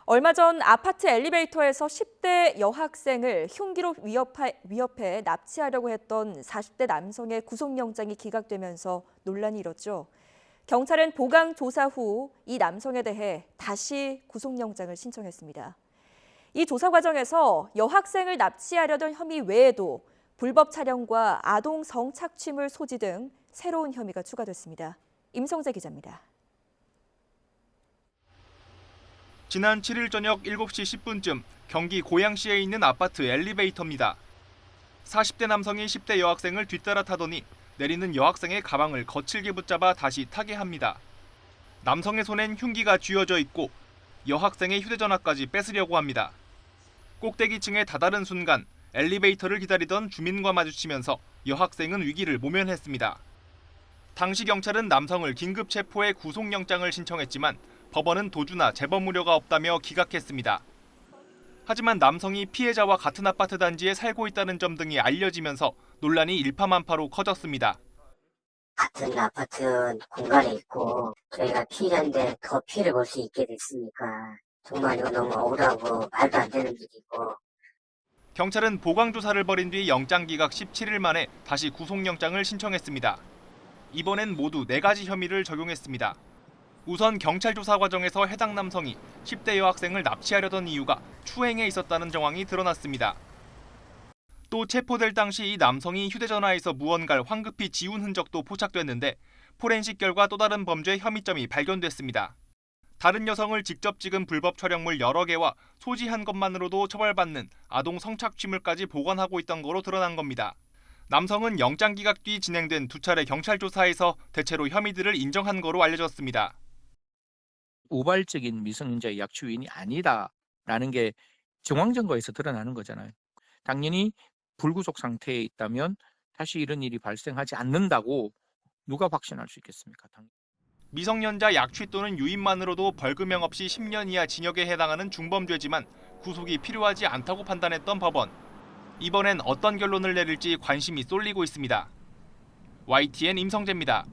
얼마 전 아파트 엘리베이터에서 10대 여학생을 흉기로 위협해 납치하려고 했던 40대 남성의 구속영장이 기각되면서 논란이 일었죠. 경찰은 보강 조사 후 이 남성에 대해 다시 구속영장을 신청했습니다. 이 조사 과정에서 여학생을 납치하려던 혐의 외에도 불법 촬영과 아동 성착취물 소지 등 새로운 혐의가 추가됐습니다. 임성재 기자입니다. 지난 7일 저녁 7시 10분쯤 경기 고양시에 있는 아파트 엘리베이터입니다. 40대 남성이 10대 여학생을 뒤따라 타더니 내리는 여학생의 가방을 거칠게 붙잡아 다시 타게 합니다. 남성의 손엔 흉기가 쥐어져 있고 여학생의 휴대전화까지 뺏으려고 합니다. 꼭대기층에 다다른 순간 엘리베이터를 기다리던 주민과 마주치면서 여학생은 위기를 모면했습니다. 당시 경찰은 남성을 긴급 체포해 구속영장을 신청했지만 법원은 도주나 재범 우려가 없다며 기각했습니다. 하지만 남성이 피해자와 같은 아파트 단지에 살고 있다는 점 등이 알려지면서 논란이 일파만파로 커졌습니다. 같은 아파트 공간에 있고 저희가 피해자인데 더 피해를 볼 수 있게 됐으니까 정말 이거 너무 억울하고 말도 안 되는 일이고. 경찰은 보강 조사를 벌인 뒤 영장 기각 17일 만에 다시 구속영장을 신청했습니다. 이번엔 모두 4가지 혐의를 적용했습니다. 우선 경찰 조사 과정에서 해당 남성이 10대 여학생을 납치하려던 이유가 추행에 있었다는 정황이 드러났습니다. 또 체포될 당시 이 남성이 휴대전화에서 무언가를 황급히 지운 흔적도 포착됐는데 포렌식 결과 또 다른 범죄 혐의점이 발견됐습니다. 다른 여성을 직접 찍은 불법 촬영물 여러 개와 소지한 것만으로도 처벌받는 아동 성착취물까지 보관하고 있던 거로 드러난 겁니다. 남성은 영장 기각 뒤 진행된 2차례 경찰 조사에서 대체로 혐의들을 인정한 거로 알려졌습니다. 우발적인 미성년자의 약취유인이 아니다라는 게 정황증거에서 드러나는 거잖아요. 당연히 불구속 상태에 있다면 다시 이런 일이 발생하지 않는다고 누가 확신할 수 있겠습니까? 미성년자 약취 또는 유인만으로도 벌금형 없이 10년 이하 징역에 해당하는 중범죄지만 구속이 필요하지 않다고 판단했던 법원. 이번엔 어떤 결론을 내릴지 관심이 쏠리고 있습니다. YTN 임성재입니다.